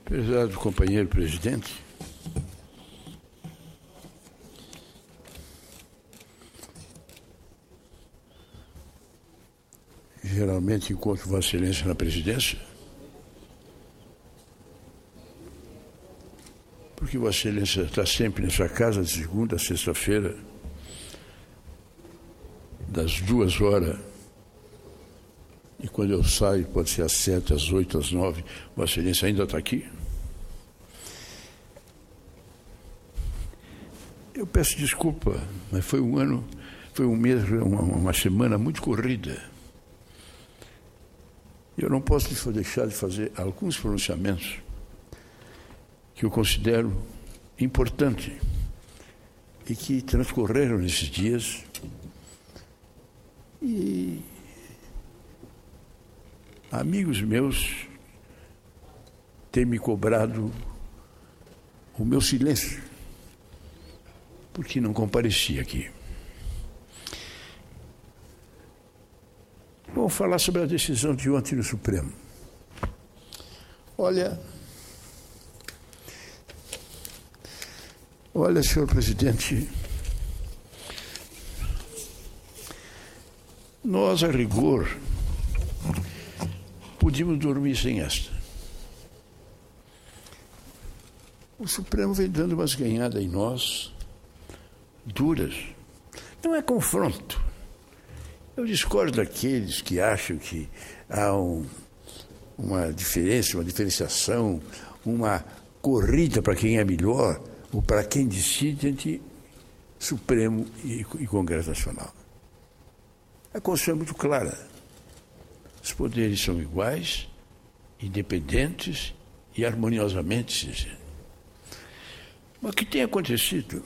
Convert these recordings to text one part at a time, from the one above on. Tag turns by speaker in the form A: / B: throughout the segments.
A: Prezado companheiro presidente, geralmente encontro Vossa Excelência na presidência, porque Vossa Excelência está sempre na sua casa de segunda a sexta-feira, das 2 horas, e quando eu saio, pode ser às 7, às 8, às 9, Vossa Excelência ainda está aqui. Eu peço desculpa, mas foi um mês, uma semana muito corrida. Eu não posso deixar de fazer alguns pronunciamentos que eu considero importantes e que transcorreram nesses dias e amigos meus têm me cobrado o meu silêncio, porque não compareci aqui. Vamos falar sobre a decisão de ontem no Supremo. Olha, senhor presidente, nós, a rigor, podíamos dormir sem esta. O Supremo vem dando umas ganhadas em nós, duras. Não é confronto. Eu discordo daqueles que acham que há uma diferença, uma diferenciação, uma corrida para quem é melhor ou para quem decide entre Supremo e Congresso Nacional. A Constituição é muito clara. Os poderes são iguais, independentes e harmoniosamente se. Mas o que tem acontecido?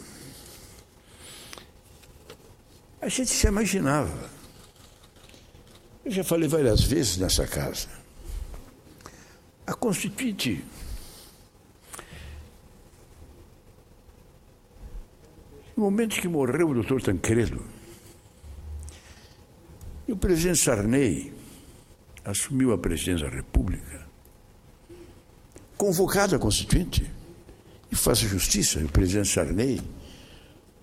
A: A gente se imaginava. Eu já falei várias vezes nessa casa. A Constituinte no momento que morreu o doutor Tancredo, e o presidente Sarney assumiu a presidência da República, convocado a Constituinte, e faça justiça, o presidente Sarney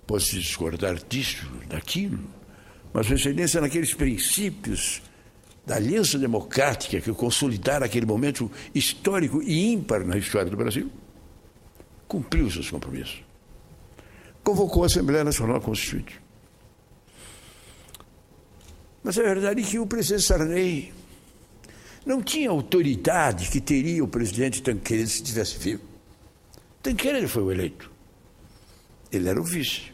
A: pode se discordar disso, daquilo, mas Sua Excelência, naqueles princípios da aliança democrática que consolidaram aquele momento histórico e ímpar na história do Brasil, cumpriu os seus compromissos. Convocou a Assembleia Nacional Constituinte. Mas a verdade é que o presidente Sarney não tinha a autoridade que teria o presidente Tancredo se tivesse vivo. Tancredo foi o eleito. Ele era o vice.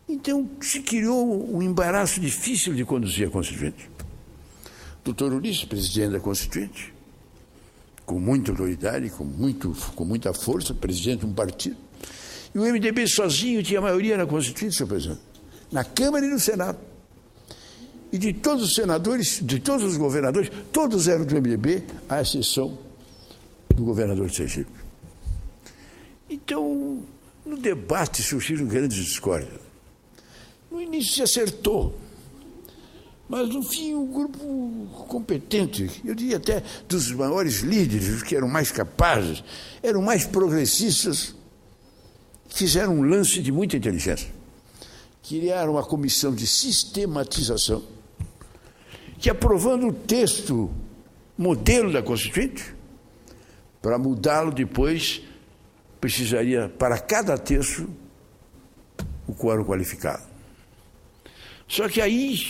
A: Então se criou um embaraço difícil de conduzir a Constituinte. Doutor Ulisses, presidente da Constituinte, com muita autoridade, com muita força, presidente de um partido. E o MDB sozinho tinha a maioria na Constituinte, senhor presidente, na Câmara e no Senado. E de todos os senadores, de todos os governadores, todos eram do MDB, à exceção do governador de Sergipe. Então, no debate surgiram grandes discórdias. No início se acertou, mas no fim um grupo competente, eu diria até dos maiores líderes, os que eram mais capazes, eram mais progressistas, fizeram um lance de muita inteligência. Criaram uma comissão de sistematização, que aprovando o texto modelo da Constituinte, para mudá-lo depois, precisaria, para cada texto, o quórum qualificado. Só que aí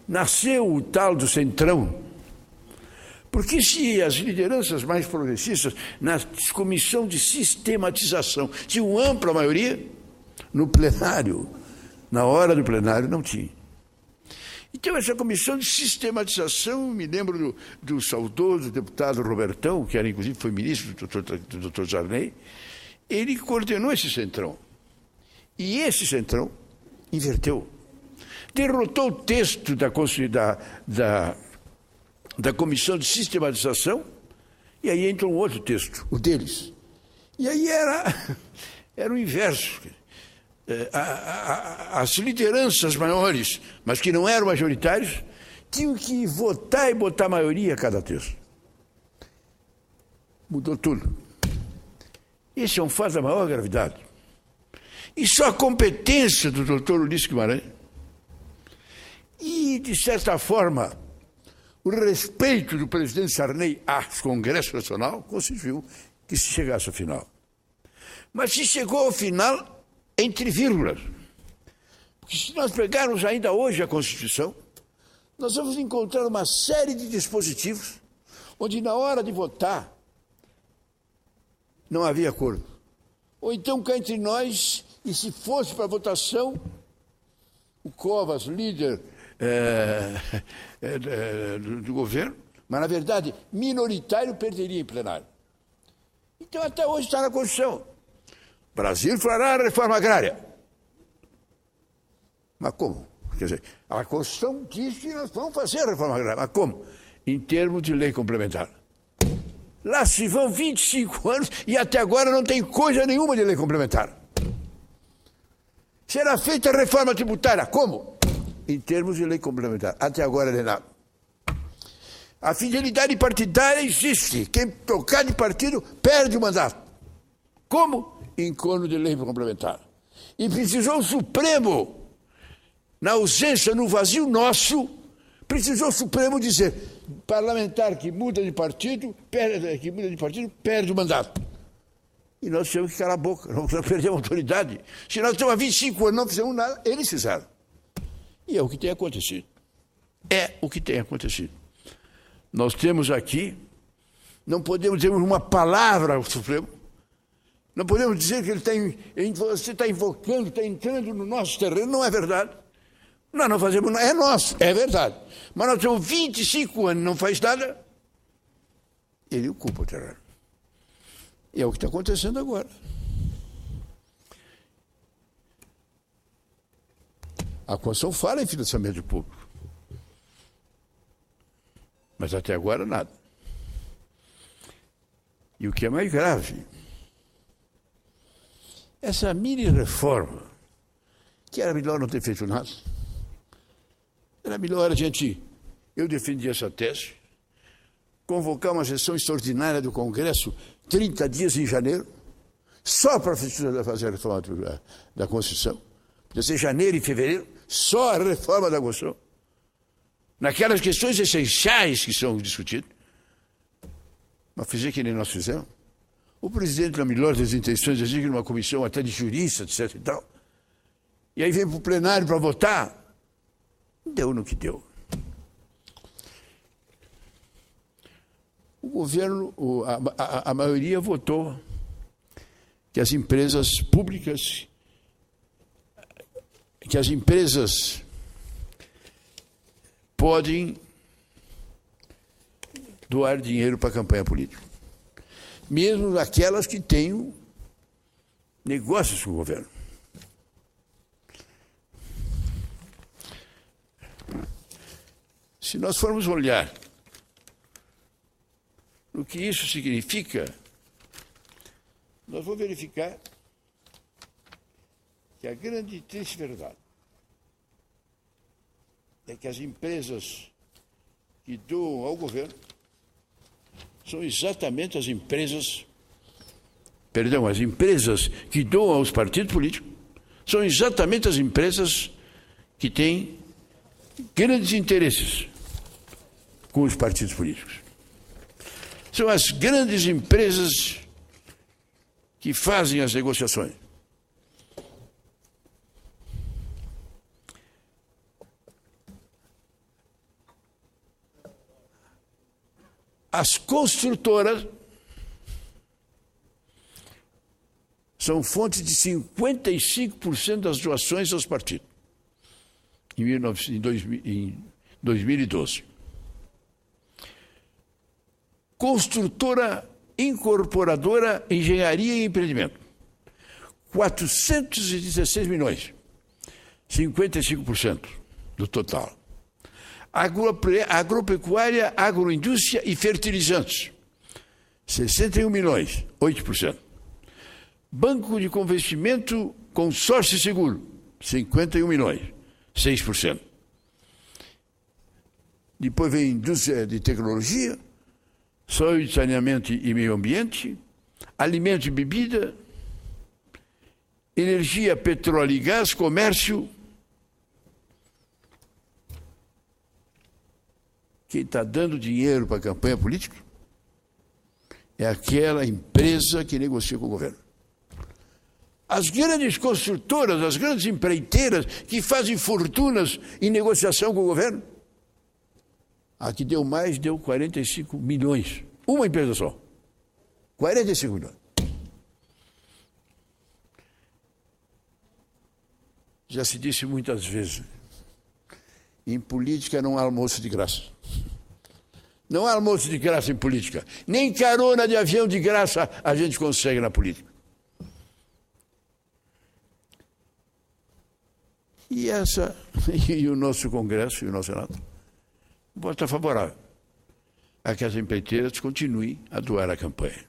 A: nasceu o tal do centrão, porque se as lideranças mais progressistas, na comissão de sistematização, tinham ampla maioria, no plenário, na hora do plenário, não tinha. Então, essa comissão de sistematização, me lembro do saudoso deputado Robertão, que era, inclusive, foi ministro do doutor Sarney, ele coordenou esse centrão. E esse centrão inverteu. Derrotou o texto da comissão de sistematização, e aí entra um outro texto, o deles. E aí era o inverso. As lideranças maiores, mas que não eram majoritários, tinham que votar e botar maioria a cada texto. Mudou tudo. Esse é um fato da maior gravidade. E só a competência do doutor Ulisses Guimarães e, de certa forma, o respeito do presidente Sarney ao Congresso Nacional constituiu que se chegasse ao final. Mas se chegou ao final entre vírgulas. Porque se nós pegarmos ainda hoje a Constituição, nós vamos encontrar uma série de dispositivos onde, na hora de votar, não havia acordo. Ou então, cá entre nós, e se fosse para votação, o Covas, líder do governo, mas, na verdade, minoritário, perderia em plenário. Então, até hoje está na Constituição. Brasil fará a reforma agrária. Mas como? Quer dizer, a Constituição diz que nós vamos fazer a reforma agrária. Mas como? Em termos de lei complementar. Lá se vão 25 anos e até agora não tem coisa nenhuma de lei complementar. Será feita a reforma tributária. Como? Em termos de lei complementar. Até agora não é nada. A fidelidade partidária existe. Quem trocar de partido perde o mandato. Como? Em torno de lei complementar. E precisou o Supremo, na ausência, no vazio nosso, precisou o Supremo dizer: parlamentar que muda de partido, perde o mandato. E nós tivemos que calar a boca, não perdemos a autoridade. Se nós estamos há 25 anos não fizemos nada, eles fizeram. E é o que tem acontecido. É o que tem acontecido. Nós temos aqui, não podemos dizer uma palavra ao Supremo, não podemos dizer que você está invocando, está entrando no nosso terreno, não é verdade. Nós não fazemos nada, é nosso, é verdade. Mas nós temos 25 anos, não faz nada, ele ocupa o terreno. E é o que está acontecendo agora. A Constituição fala em financiamento público. Mas até agora nada. E o que é mais grave, essa mini-reforma, que era melhor não ter feito nada, era melhor eu defendi essa tese, convocar uma sessão extraordinária do Congresso 30 dias em janeiro, só para fazer a reforma da Constituição. Podia ser janeiro e fevereiro, só a reforma da Constituição. Naquelas questões essenciais que são discutidas. Mas fazer que nem nós fizemos. O presidente, na melhor das intenções, exige uma comissão até de juristas, etc. e tal. E aí vem para o plenário para votar. Deu no que deu. O governo, a maioria votou que as empresas públicas, que as empresas podem doar dinheiro para a campanha política. Mesmo aquelas que tenham negócios com o governo. Se nós formos olhar o que isso significa, nós vamos verificar que a grande e triste verdade é que as empresas que doam ao governo são exatamente as empresas que doam aos partidos políticos são exatamente as empresas que têm grandes interesses com os partidos políticos. São as grandes empresas que fazem as negociações. As construtoras são fonte de 55% das doações aos partidos em 2012. Construtora, incorporadora, engenharia e empreendimento. 416 milhões, 55% do total. Agropecuária, agroindústria e fertilizantes, 61 milhões, 8%. Banco de Investimento, Consórcio Seguro, 51 milhões, 6%. Depois vem indústria de tecnologia, saúde, saneamento e meio ambiente, alimento e bebida, energia, petróleo e gás, comércio. Quem está dando dinheiro para a campanha política é aquela empresa que negocia com o governo. As grandes construtoras, as grandes empreiteiras que fazem fortunas em negociação com o governo. A que deu mais, deu 45 milhões. Uma empresa só. 45 milhões. Já se disse muitas vezes, em política não há almoço de graça. Não há almoço de graça em política. Nem carona de avião de graça a gente consegue na política. E o nosso Congresso e o nosso Senado vota favorável a que as empreiteiras continuem a doar a campanha.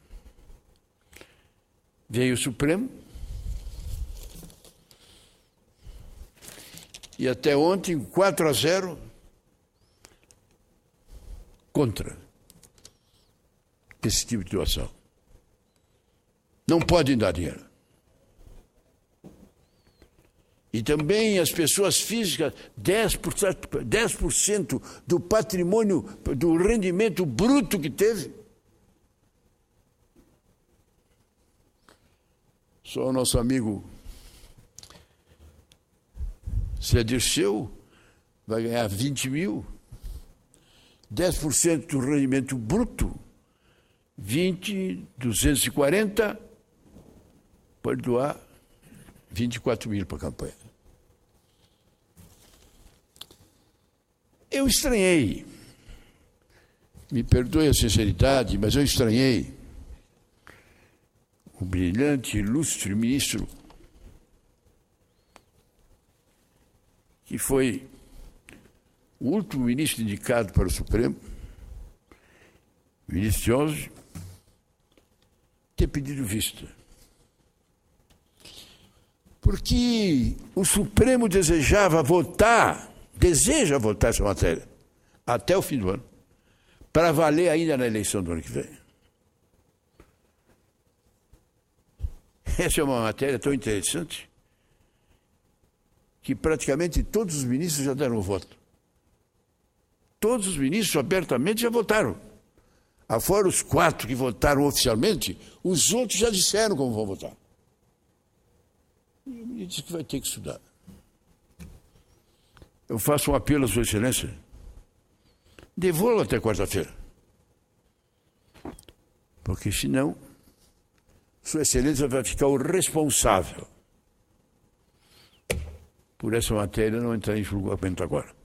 A: Veio o Supremo e até ontem 4-0 contra esse tipo de doação. Não podem dar dinheiro. E também as pessoas físicas, 10% do patrimônio, do rendimento bruto que teve. Só o nosso amigo Zé Dirceu vai ganhar 20 mil. 10% do rendimento bruto, 240, pode doar 24 mil para a campanha. Eu estranhei, me perdoe a sinceridade, mas eu estranhei o brilhante, ilustre ministro que foi o último ministro indicado para o Supremo, o ministro Jorge, ter pedido vista. Porque o Supremo deseja votar essa matéria até o fim do ano, para valer ainda na eleição do ano que vem. Essa é uma matéria tão interessante que praticamente todos os ministros já deram o voto. Todos os ministros abertamente já votaram. Afora os 4 que votaram oficialmente, os outros já disseram como vão votar. E ele disse que vai ter que estudar. Eu faço um apelo à Sua Excelência. Devolva até quarta-feira. Porque senão, Sua Excelência vai ficar o responsável por essa matéria não entrar em julgamento agora.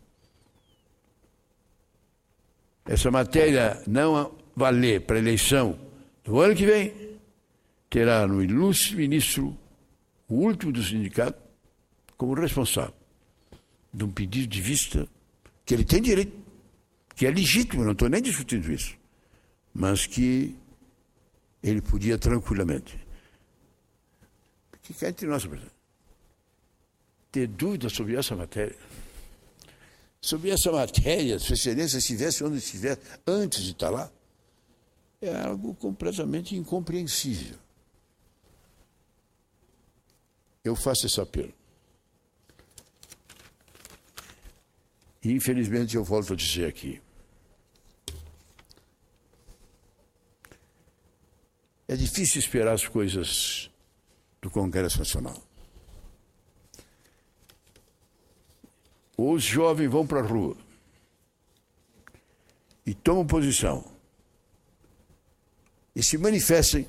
A: Essa matéria não valer para a eleição do ano que vem, terá no ilustre ministro, o último do sindicato, como responsável de um pedido de vista que ele tem direito, que é legítimo, não estou nem discutindo isso, mas que ele podia tranquilamente. Porque cá entre nós, presidente, ter dúvida sobre essa matéria. Sobre essa matéria, Sua Excelência estivesse onde estivesse antes de estar lá, é algo completamente incompreensível. Eu faço esse apelo. E, infelizmente, eu volto a dizer aqui. É difícil esperar as coisas do Congresso Nacional. Ou os jovens vão para a rua e tomam posição e se manifestem,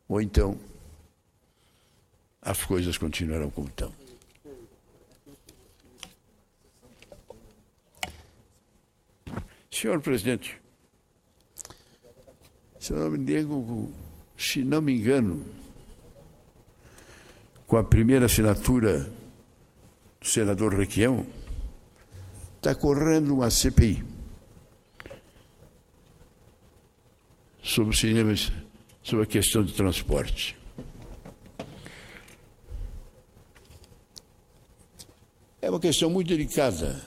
A: ou então as coisas continuarão como estão. Senhor presidente, se não me engano, com a primeira assinatura do senador Requião, está correndo uma CPI sobre o cinema, sobre a questão de transporte. É uma questão muito delicada,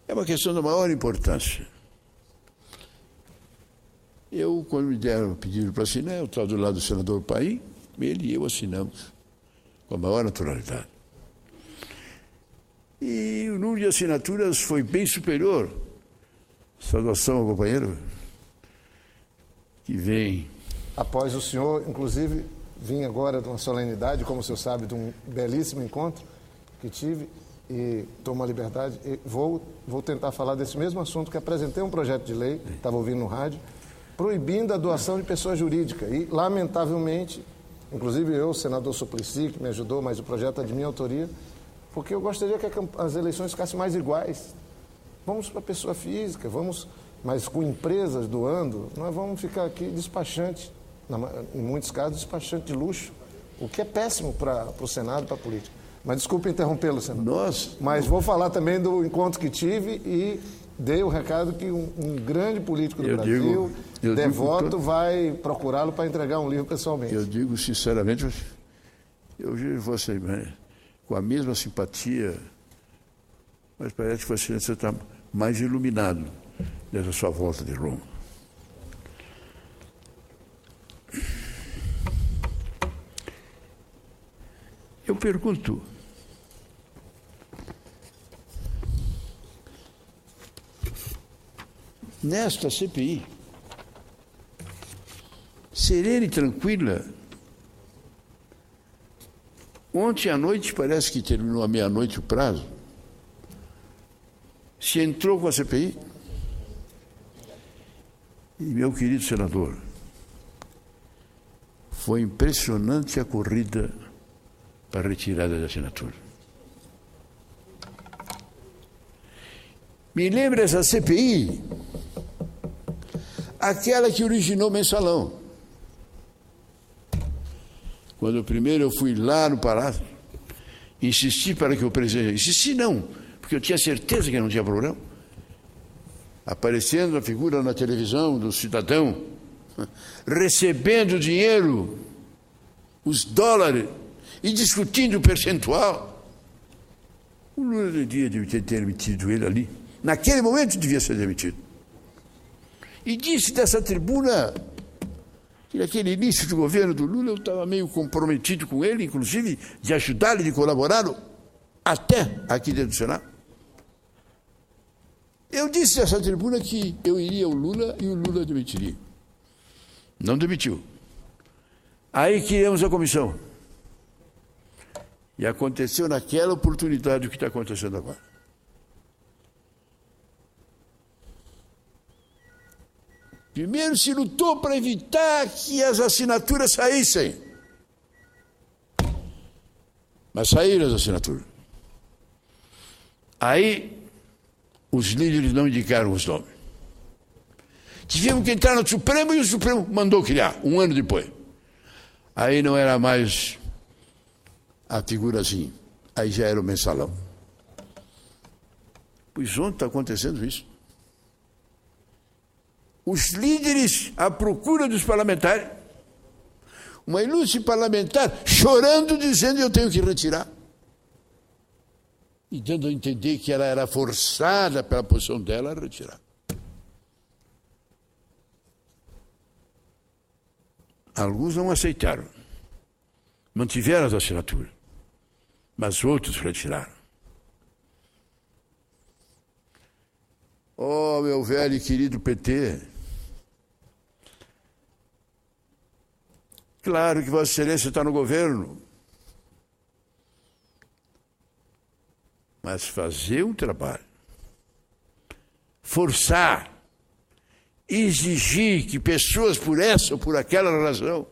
A: é uma questão da maior importância. Eu, quando me deram, pediram para assinar, eu estava do lado do senador Paim, ele e eu assinamos com a maior naturalidade. E o número de assinaturas foi bem superior. Saudação ao companheiro que vem.
B: Após o senhor, inclusive, vim agora de uma solenidade, como o senhor sabe, de um belíssimo encontro que tive, e tomo a liberdade, e vou tentar falar desse mesmo assunto, que apresentei um projeto de lei, estava ouvindo no rádio, proibindo a doação de pessoa jurídica. E, lamentavelmente, inclusive eu, o senador Suplicy, que me ajudou, mas o projeto é de minha autoria, porque eu gostaria que as eleições ficassem mais iguais. Vamos para a pessoa física, mas com empresas doando, nós vamos ficar aqui despachante, em muitos casos, despachante de luxo, o que é péssimo para o Senado, para a política. Mas desculpe interrompê-lo, senador. Mas vou falar também do encontro que tive e dei o recado que um grande político do Brasil, devoto, vai procurá-lo para entregar um livro pessoalmente.
A: Eu digo sinceramente, eu vi você com a mesma simpatia, mas parece que você está mais iluminado dessa sua volta de Roma. Eu pergunto, nesta CPI, serena e tranquila, ontem à noite, parece que terminou à meia-noite o prazo, se entrou com a CPI, e meu querido senador, foi impressionante a corrida para a retirada da assinatura. Me lembra essa CPI, aquela que originou o Mensalão. Quando primeiro eu fui lá no Palácio, insisti para que o presidente... Insisti não, porque eu tinha certeza que não tinha problema. Aparecendo a figura na televisão do cidadão, recebendo dinheiro, os dólares, e discutindo o percentual. O Lula devia ter demitido ele ali. Naquele momento devia ser demitido. E disse dessa tribuna que naquele início do governo do Lula eu estava meio comprometido com ele, inclusive de ajudá-lo, de colaborá-lo, até aqui dentro do Senado. Eu disse dessa tribuna que eu iria ao Lula e o Lula demitiria. Não demitiu. Aí criamos a comissão. E aconteceu naquela oportunidade o que está acontecendo agora. Primeiro se lutou para evitar que as assinaturas saíssem. Mas saíram as assinaturas. Aí os líderes não indicaram os nomes. Tivemos que entrar no Supremo e o Supremo mandou criar, um ano depois. Aí não era mais a figura assim, aí já era o Mensalão. Pois ontem está acontecendo isso. Os líderes à procura dos parlamentares, uma ilustre parlamentar chorando, dizendo eu tenho que retirar. E dando a entender que ela era forçada pela posição dela a retirar. Alguns não aceitaram, mantiveram as assinaturas, mas outros retiraram. Oh, meu velho e querido PT, claro que Vossa Excelência está no governo, mas fazer um trabalho, forçar, exigir que pessoas por essa ou por aquela razão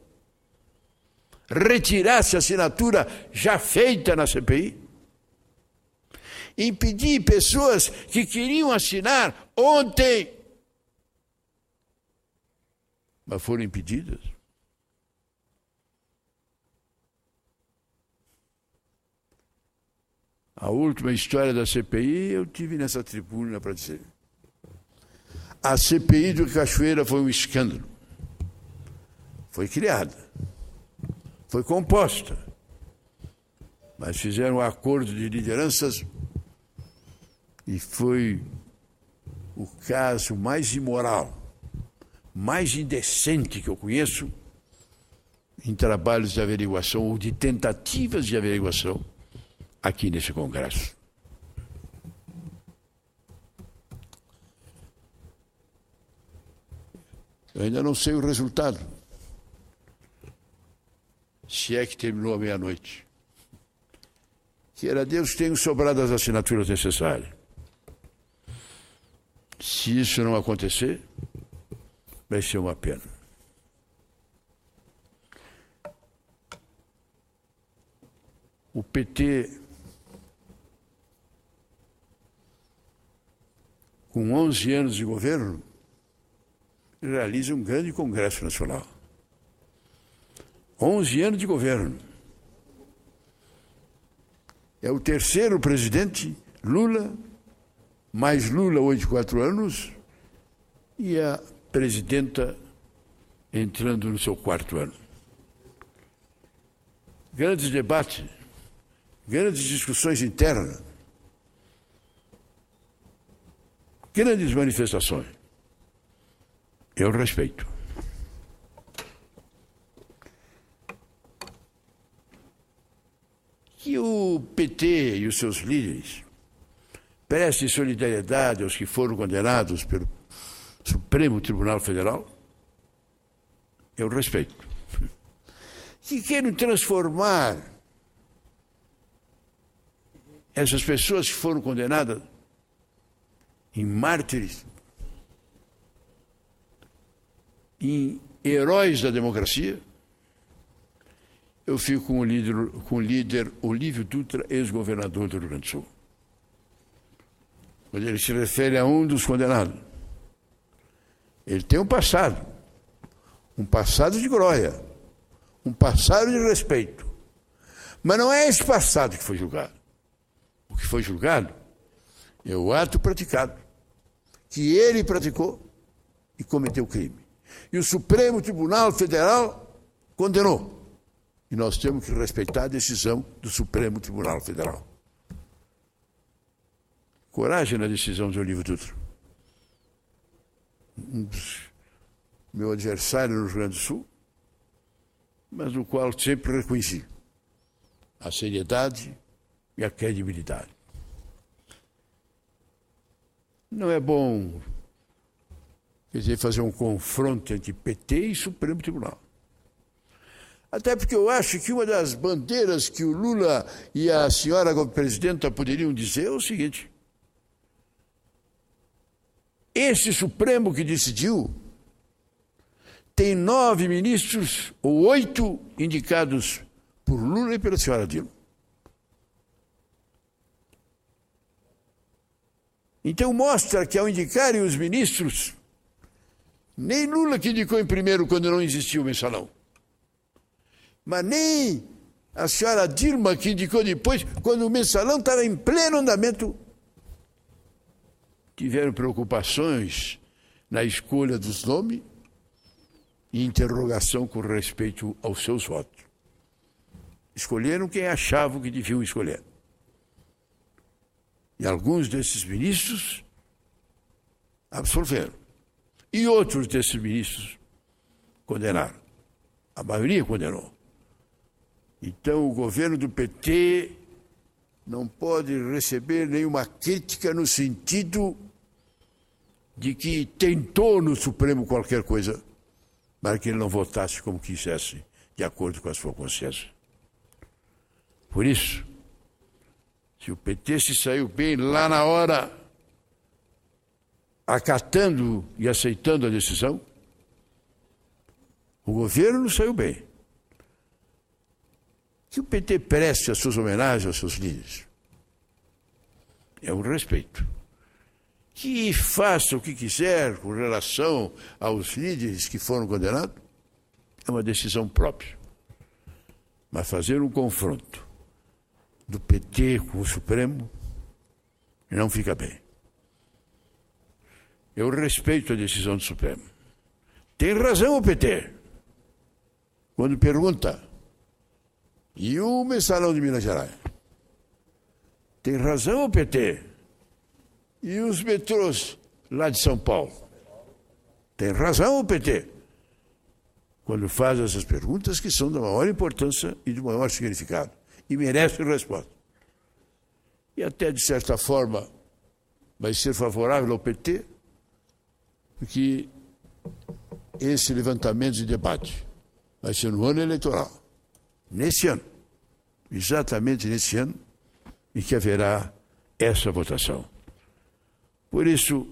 A: retirassem a assinatura já feita na CPI, impedir pessoas que queriam assinar ontem, mas foram impedidas. A última história da CPI eu tive nessa tribuna para dizer. A CPI do Cachoeira foi um escândalo. Foi criada. Foi composta. Mas fizeram um acordo de lideranças e foi o caso mais imoral, mais indecente que eu conheço em trabalhos de averiguação ou de tentativas de averiguação aqui nesse Congresso. Eu ainda não sei o resultado, se é que terminou à meia-noite. Queira Deus que tenham sobrado as assinaturas necessárias. Se isso não acontecer, vai ser uma pena. O PT, com 11 anos de governo, realiza um grande Congresso Nacional. 11 anos de governo. É o terceiro presidente, Lula, mais Lula, 84 anos, e a presidenta entrando no seu 4º ano. Grandes debates, grandes discussões internas, grandes manifestações. Eu respeito. Que o PT e os seus líderes prestem solidariedade aos que foram condenados pelo Supremo Tribunal Federal, eu respeito. Que queiram transformar essas pessoas que foram condenadas em mártires, em heróis da democracia, eu fico com o líder Olívio Dutra, ex-governador do Rio Grande do Sul. Quando ele se refere a um dos condenados, ele tem um passado de glória, um passado de respeito. Mas não é esse passado que foi julgado. O que foi julgado é o ato praticado, que ele praticou e cometeu crime. E o Supremo Tribunal Federal condenou. E nós temos que respeitar a decisão do Supremo Tribunal Federal. Coragem na decisão de Olívio Dutra. Meu adversário no Rio Grande do Sul, mas no qual sempre reconheci a seriedade e a credibilidade. Não é bom, quer dizer, fazer um confronto entre PT e Supremo Tribunal. Até porque eu acho que uma das bandeiras que o Lula e a senhora como presidenta poderiam dizer é o seguinte: esse Supremo que decidiu tem 9 ministros, ou 8 indicados por Lula e pela senhora Dilma. Então mostra que ao indicarem os ministros, nem Lula que indicou em primeiro quando não existia o mensalão, mas nem a senhora Dilma que indicou depois, quando o mensalão estava em pleno andamento, tiveram preocupações na escolha dos nomes e interrogação com respeito aos seus votos. Escolheram quem achavam que deviam escolher. E alguns desses ministros absolveram. E outros desses ministros condenaram. A maioria condenou. Então o governo do PT não pode receber nenhuma crítica no sentido de que tentou no Supremo qualquer coisa para que ele não votasse como quisesse, de acordo com a sua consciência. Por isso, se o PT se saiu bem lá na hora, acatando e aceitando a decisão, o governo saiu bem. Que o PT preste as suas homenagens aos seus líderes. É um respeito. Que faça o que quiser com relação aos líderes que foram condenados, é uma decisão própria. Mas fazer um confronto do PT com o Supremo não fica bem. Eu respeito a decisão do Supremo. Tem razão o PT quando pergunta: e o mensalão de Minas Gerais? Tem razão o PT. E os metrôs lá de São Paulo? Tem razão o PT quando faz essas perguntas que são da maior importância e de maior significado e merecem resposta. E até, de certa forma, vai ser favorável ao PT, porque esse levantamento de debate vai ser no ano eleitoral, nesse ano, exatamente nesse ano, em que haverá essa votação. Por isso,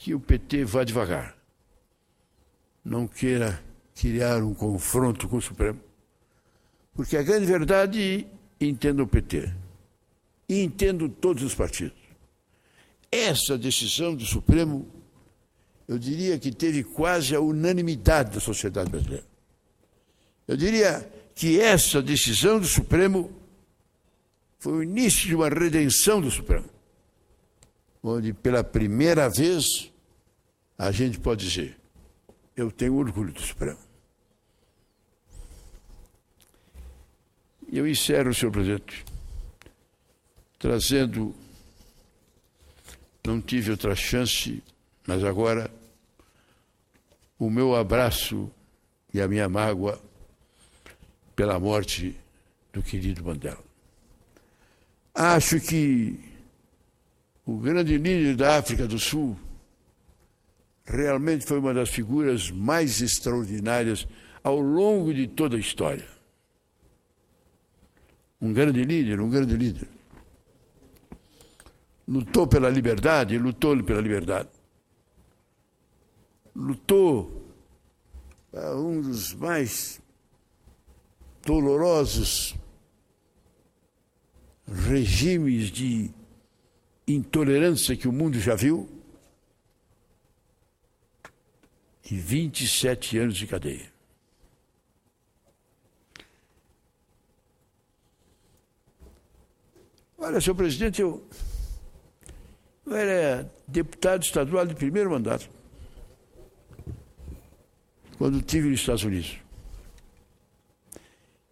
A: que o PT vá devagar, não queira criar um confronto com o Supremo, porque a grande verdade, entendo o PT, e entendo todos os partidos. Essa decisão do Supremo, eu diria que teve quase a unanimidade da sociedade brasileira. Eu diria que essa decisão do Supremo foi o início de uma redenção do Supremo, onde pela primeira vez a gente pode dizer: eu tenho orgulho do Supremo. E eu encerro, senhor presidente, trazendo, não tive outra chance, mas agora, o meu abraço e a minha mágoa pela morte do querido Mandela. Acho que o grande líder da África do Sul realmente foi uma das figuras mais extraordinárias ao longo de toda a história. Um grande líder, um grande líder. Lutou pela liberdade, lutou pela liberdade. Lutou a um dos mais dolorosos regimes de intolerância que o mundo já viu, e 27 anos de cadeia. Olha, senhor presidente, eu era deputado estadual de primeiro mandato, quando estive nos Estados Unidos.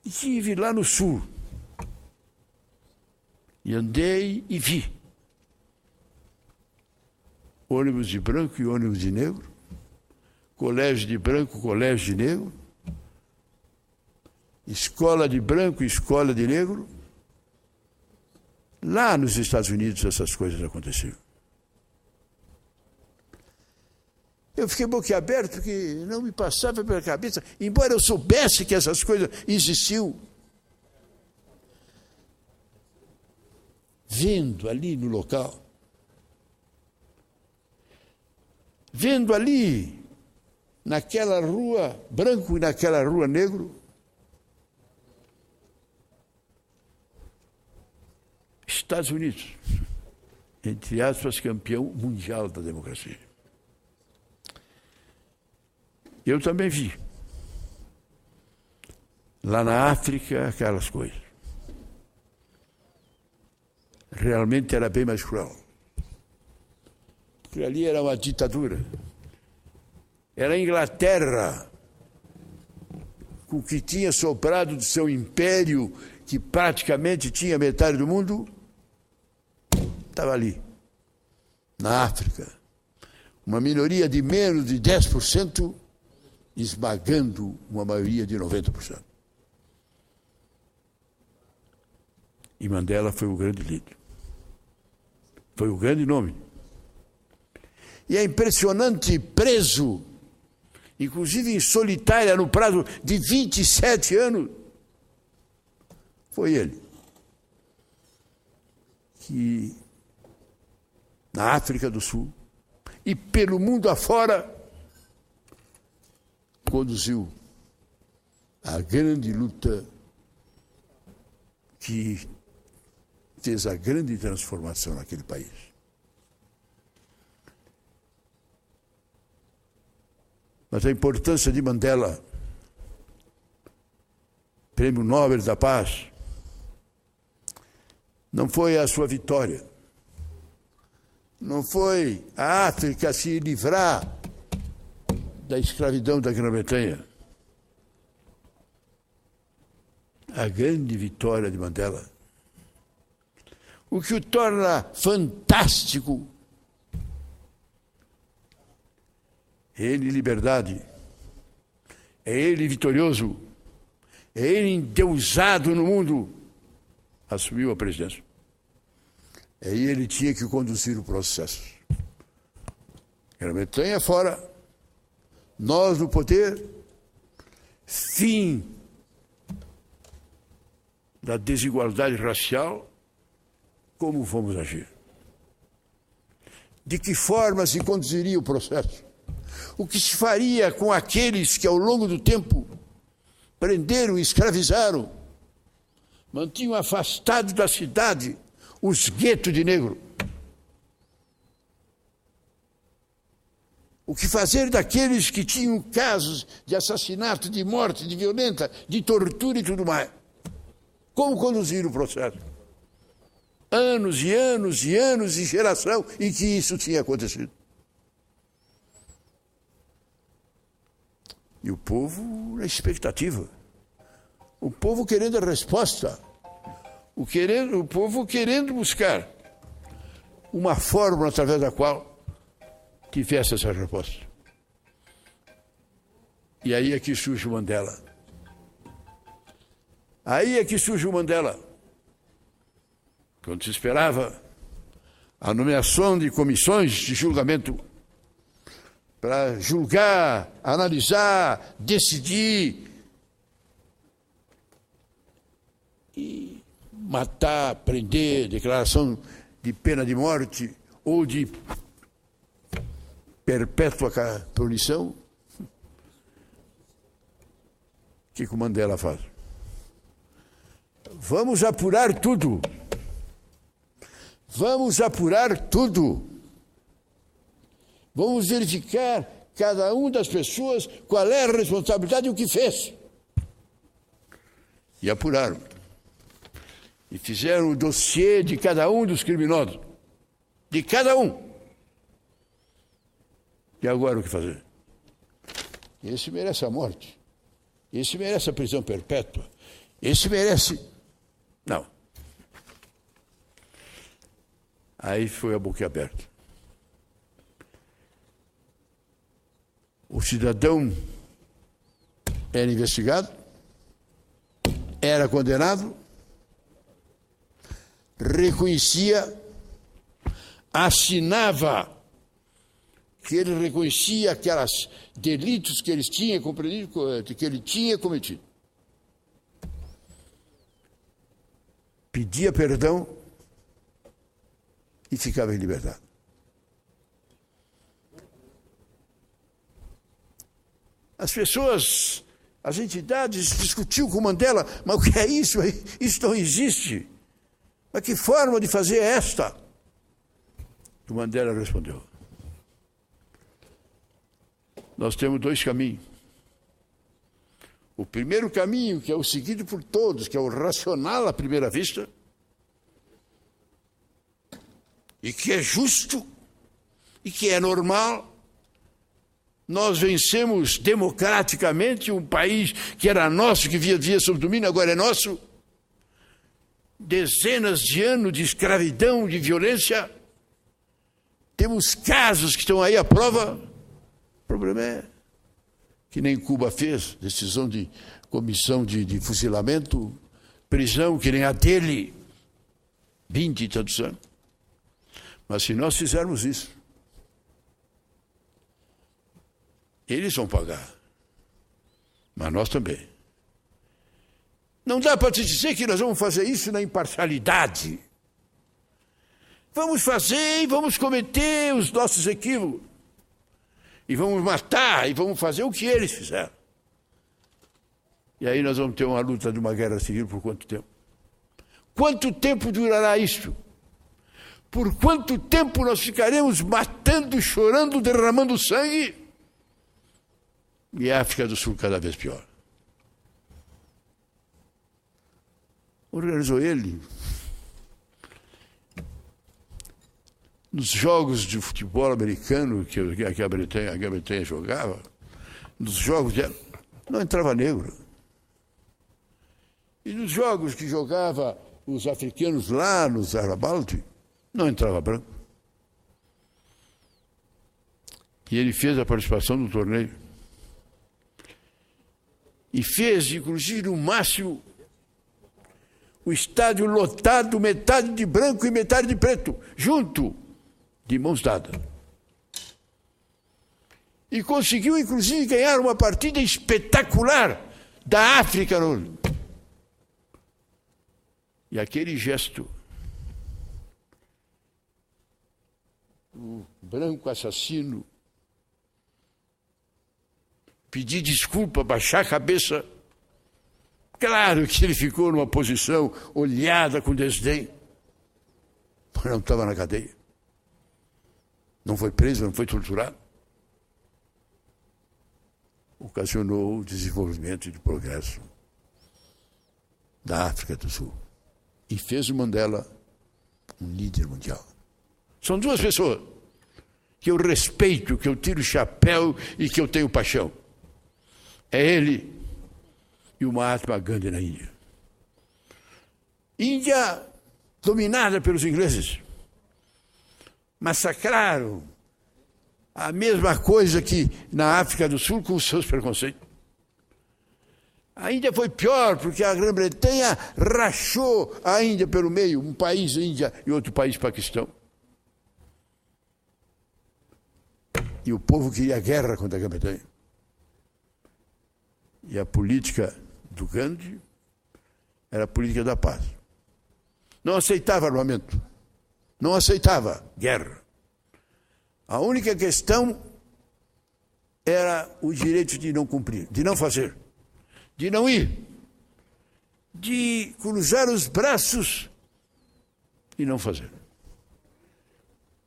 A: E estive lá no Sul. E andei e vi ônibus de branco e ônibus de negro, colégio de branco, colégio de negro, escola de branco e escola de negro. Lá nos Estados Unidos essas coisas aconteceram. Eu fiquei boquiaberto porque não me passava pela cabeça, embora eu soubesse que essas coisas existiam. Vendo ali no local, vendo ali, naquela rua branco e naquela rua negro, Estados Unidos, entre aspas, campeão mundial da democracia. Eu também vi, lá na África, aquelas coisas. Realmente era bem mais cruel. Porque ali era uma ditadura. Era a Inglaterra, com o que tinha sobrado do seu império, que praticamente tinha metade do mundo, estava ali, na África. Uma minoria de menos de 10%, esmagando uma maioria de 90%. E Mandela foi o grande líder. Foi o grande nome. E é impressionante, preso, inclusive em solitária, no prazo de 27 anos, foi ele que, na África do Sul e pelo mundo afora, conduziu a grande luta que fez a grande transformação naquele país. Mas a importância de Mandela, Prêmio Nobel da Paz, não foi a sua vitória, não foi a África se livrar da escravidão da Grã-Bretanha. A grande vitória de Mandela, o que o torna fantástico, é ele liberdade, é ele vitorioso, é ele endeusado no mundo, assumiu a presidência. Aí ele tinha que conduzir o processo. Grã-Bretanha fora, nós no poder, fim da desigualdade racial, como vamos agir? De que forma se conduziria o processo? O que se faria com aqueles que ao longo do tempo prenderam e escravizaram, mantinham afastados da cidade os guetos de negro? O que fazer daqueles que tinham casos de assassinato, de morte, de violência, de tortura e tudo mais? Como conduzir o processo? Anos e anos e anos de geração em que isso tinha acontecido. E o povo na expectativa. O povo querendo a resposta. O povo querendo buscar uma fórmula através da qual tivesse essa resposta. E aí é que surge o Mandela. Aí é que surge o Mandela. Quando se esperava a nomeação de comissões de julgamento para julgar, analisar, decidir e matar, prender, declaração de pena de morte ou de perpétua punição, o que o Mandela faz? Vamos apurar tudo. Vamos apurar tudo. Vamos verificar cada uma das pessoas qual é a responsabilidade e o que fez. E apuraram. E fizeram o dossiê de cada um dos criminosos. De cada um. E agora o que fazer? Esse merece a morte. Esse merece a prisão perpétua. Esse merece... Não. Aí foi a boca aberta. O cidadão era investigado, era condenado, reconhecia, assinava que ele reconhecia aqueles delitos que ele tinha cometido. Pedia perdão e ficava em liberdade. As pessoas, as entidades discutiam com Mandela, mas o que é isso? Isso não existe. Mas que forma de fazer é esta? O Mandela respondeu: nós temos dois caminhos. O primeiro caminho, que é o seguido por todos, que é o racional à primeira vista, e que é justo, e que é normal. Nós vencemos democraticamente um país que era nosso, que vivia sob domínio, agora é nosso. Dezenas de anos de escravidão, de violência. Temos casos que estão aí à prova. O problema é que nem Cuba fez, decisão de comissão de fuzilamento, prisão que nem a dele, 20 e tantos anos. Mas se nós fizermos isso, eles vão pagar, mas nós também. Não dá para te dizer que nós vamos fazer isso na imparcialidade. Vamos fazer e vamos cometer os nossos equívocos. E vamos matar e vamos fazer o que eles fizeram. E aí nós vamos ter uma luta de uma guerra civil por quanto tempo? Quanto tempo durará isto? Por quanto tempo nós ficaremos matando, chorando, derramando sangue? E a África do Sul cada vez pior. Organizou ele. Nos jogos de futebol americano que a Grã-Bretanha jogava, nos jogos não entrava negro. E nos jogos que jogava os africanos lá nos Arabaldi, não entrava branco. E ele fez a participação no torneio. E fez, inclusive, no máximo, o estádio lotado, metade de branco e metade de preto, junto, de mãos dadas. E conseguiu, inclusive, ganhar uma partida espetacular da África. E aquele gesto, o branco assassino, pedir desculpa, baixar a cabeça. Claro que ele ficou numa posição olhada com desdém, mas não estava na cadeia. Não foi preso, não foi torturado. Ocasionou o desenvolvimento e o progresso da África do Sul. E fez o Mandela um líder mundial. São duas pessoas que eu respeito, que eu tiro o chapéu e que eu tenho paixão. É ele e o Mahatma Gandhi na Índia. Índia dominada pelos ingleses. Massacraram a mesma coisa que na África do Sul com os seus preconceitos. A Índia foi pior, porque a Grã-Bretanha rachou a Índia pelo meio, um país Índia e outro país Paquistão. E o povo queria guerra contra a Grã-Bretanha. E a política do Gandhi era a política da paz. Não aceitava armamento, não aceitava guerra. A única questão era o direito de não cumprir, de não fazer, de não ir, de cruzar os braços e não fazer.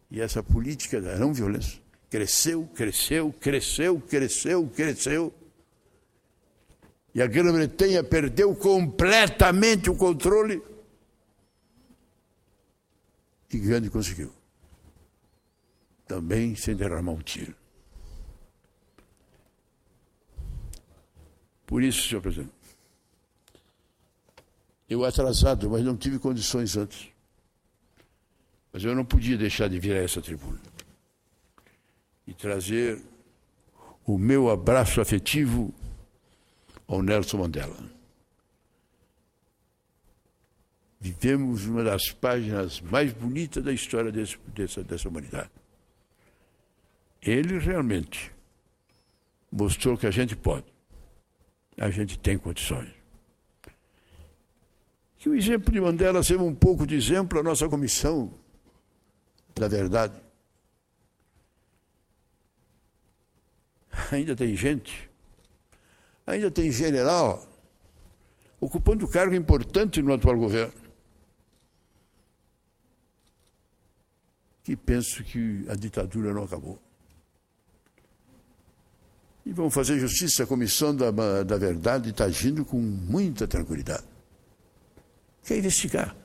A: E essa política da não violência cresceu, cresceu, cresceu, cresceu, cresceu. E a Grã-Bretanha perdeu completamente o controle. E Gandhi conseguiu. Também sem derramar um tiro. Por isso, senhor presidente, eu atrasado, mas não tive condições antes. Mas eu não podia deixar de vir a essa tribuna e trazer o meu abraço afetivo ao Nelson Mandela. Vivemos uma das páginas mais bonitas da história dessa humanidade. Ele realmente mostrou que a gente pode, a gente tem condições. Que o exemplo de Mandela seja um pouco de exemplo à nossa comissão da verdade. Ainda tem gente, ainda tem general ocupando cargo importante no atual governo, que penso que a ditadura não acabou. E vamos fazer justiça, a Comissão da Verdade está agindo com muita tranquilidade. Quer investigar.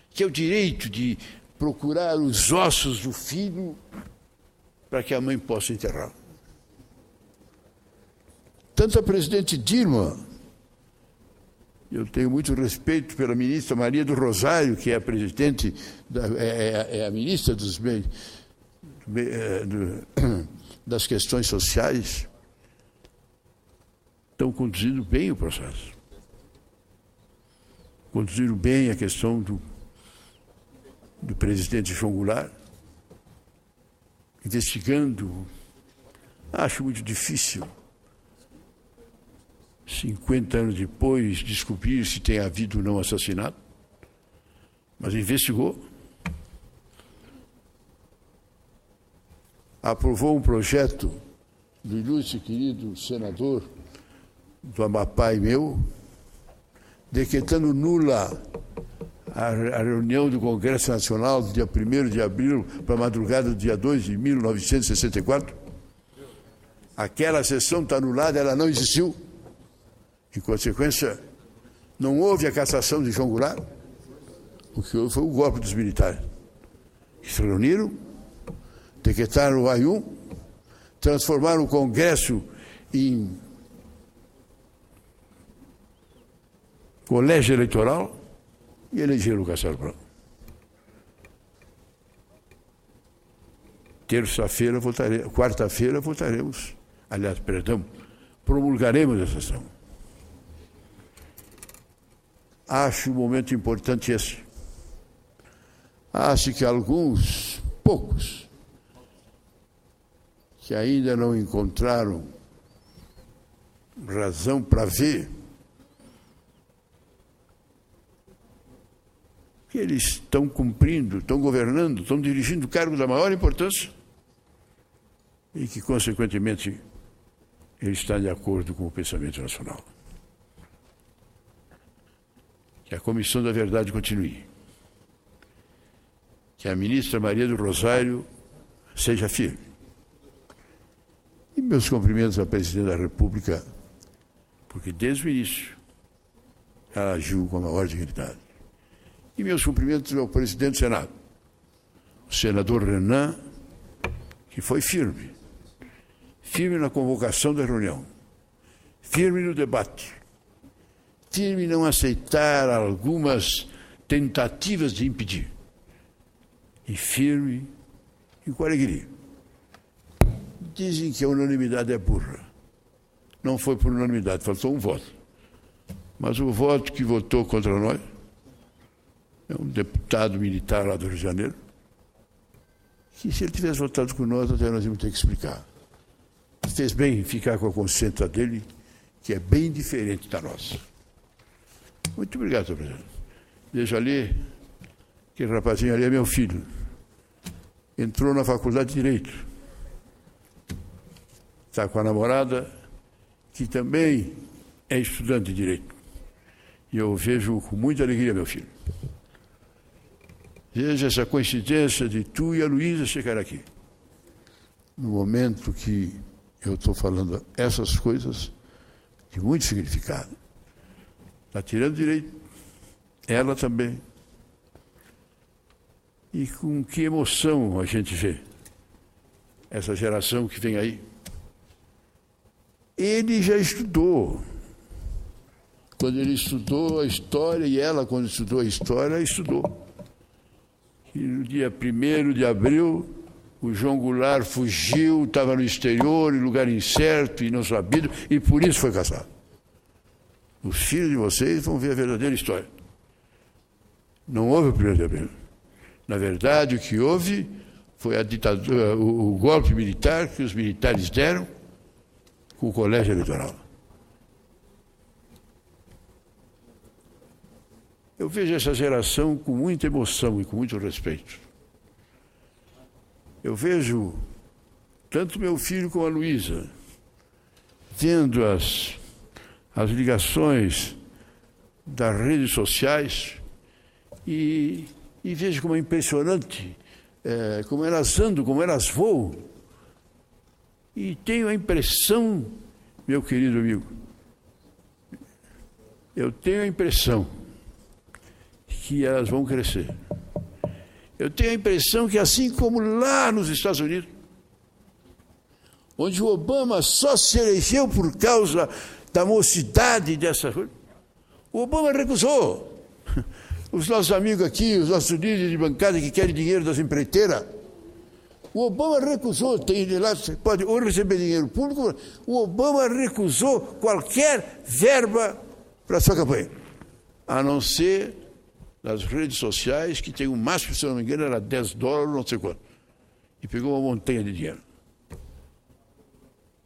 A: Que é o direito de procurar os ossos do filho para que a mãe possa enterrar. Tanto a presidente Dilma, eu tenho muito respeito pela ministra Maria do Rosário, que é a presidente, é a ministra das questões sociais, estão conduzindo bem o processo. Conduziram bem a questão do presidente João Goulart, investigando. Acho muito difícil, 50 anos depois, descobrir se tem havido ou não assassinato, mas investigou. Aprovou um projeto do ilustre querido senador do Amapá e meu, decretando nula a reunião do Congresso Nacional do dia 1º de abril para a madrugada do dia 2 de 1964. Aquela sessão está anulada, ela não existiu. Em consequência, não houve a cassação de João Goulart. O que houve foi o golpe dos militares, que se reuniram, decretaram o AI-1, transformaram o Congresso em colégio eleitoral e elegeram o Castelo Branco. quarta-feira votaremos, promulgaremos essa ação. Acho um momento importante esse. Acho que alguns, poucos, que ainda não encontraram razão para ver que eles estão cumprindo, estão governando, estão dirigindo cargos da maior importância e que, consequentemente, ele está de acordo com o pensamento nacional. Que a Comissão da Verdade continue. Que a ministra Maria do Rosário seja firme. E meus cumprimentos à Presidente da República, porque desde o início ela agiu com a maior dignidade. E meus cumprimentos ao Presidente do Senado, o senador Renan, que foi firme na convocação da reunião, firme no debate, firme em não aceitar algumas tentativas de impedir, e firme e com alegria. Dizem que a unanimidade é burra. Não foi por unanimidade, faltou um voto. Mas o voto que votou contra nós é um deputado militar lá do Rio de Janeiro, que se ele tivesse votado com nós, até nós íamos ter que explicar. Fez bem em ficar com a consciência dele, que é bem diferente da nossa. Muito obrigado, senhor presidente. Veja ali, aquele rapazinho ali é meu filho. Entrou na faculdade de Direito. Está com a namorada, que também é estudante de Direito. E eu vejo com muita alegria meu filho. Veja essa coincidência de tu e a Luísa chegar aqui. No momento que eu estou falando essas coisas de muito significado. Está tirando direito, ela também. E com que emoção a gente vê essa geração que vem aí. Ele já estudou. Quando ele estudou a história, e ela, quando estudou a história, estudou. E no dia 1º de abril, o João Goulart fugiu, estava no exterior, em lugar incerto e não sabido, e por isso foi caçado. Os filhos de vocês vão ver a verdadeira história. Não houve o 1º de abril. Na verdade, o que houve foi a ditadura, o golpe militar que os militares deram com o colégio eleitoral. Eu vejo essa geração com muita emoção e com muito respeito. Eu vejo tanto meu filho como a Luísa vendo as ligações das redes sociais e vejo como é impressionante como elas andam, como elas voam. E tenho a impressão, meu querido amigo, eu tenho a impressão que elas vão crescer. Eu tenho a impressão que, assim como lá nos Estados Unidos, onde o Obama só se elegeu por causa da mocidade dessa coisa, o Obama recusou. Os nossos amigos aqui, os nossos líderes de bancada que querem dinheiro das empreiteiras, o Obama recusou, lá você pode ou receber dinheiro público, o Obama recusou qualquer verba para a sua campanha, a não ser nas redes sociais, que tem o máximo, se não me engano, era $10, não sei quanto. E pegou uma montanha de dinheiro.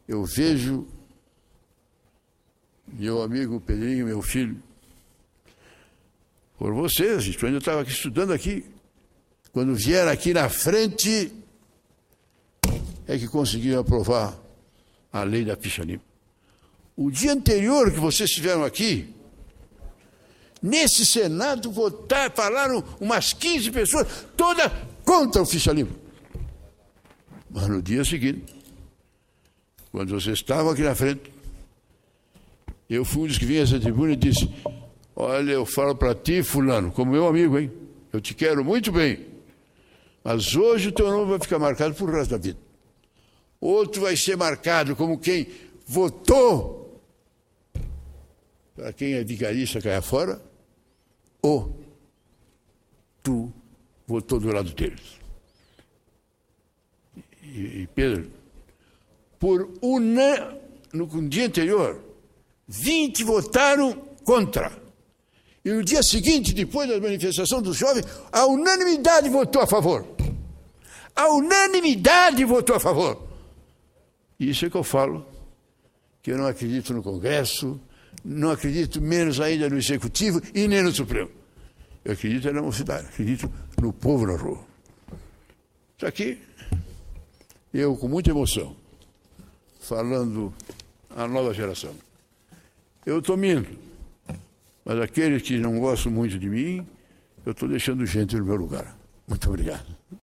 A: Eu vejo meu amigo Pedrinho, meu filho, por vocês, gente, eu ainda estava aqui estudando aqui. Quando vieram aqui na frente, é que conseguiram aprovar a lei da ficha limpa. O dia anterior que vocês estiveram aqui, nesse Senado, falaram umas 15 pessoas, todas contra o ficha limpa. Mas no dia seguinte, quando vocês estavam aqui na frente, eu fui um dos que vinha a essa tribuna e disse: olha, eu falo para ti, fulano, como meu amigo, hein? Eu te quero muito bem, mas hoje o teu nome vai ficar marcado por resto da vida. Outro vai ser marcado como quem votou para quem é vigarista caia fora, ou tu votou do lado deles. e Pedro, no dia anterior, 20 votaram contra. E no dia seguinte, depois da manifestação dos jovens, a unanimidade votou a favor. A unanimidade votou a favor. Isso é que eu falo, que eu não acredito no Congresso, não acredito menos ainda no Executivo e nem no Supremo. Eu acredito na mocidade, acredito no povo na rua. Isso aqui, eu com muita emoção, falando à nova geração. Eu estou minto, mas aqueles que não gostam muito de mim, eu estou deixando gente no meu lugar. Muito obrigado.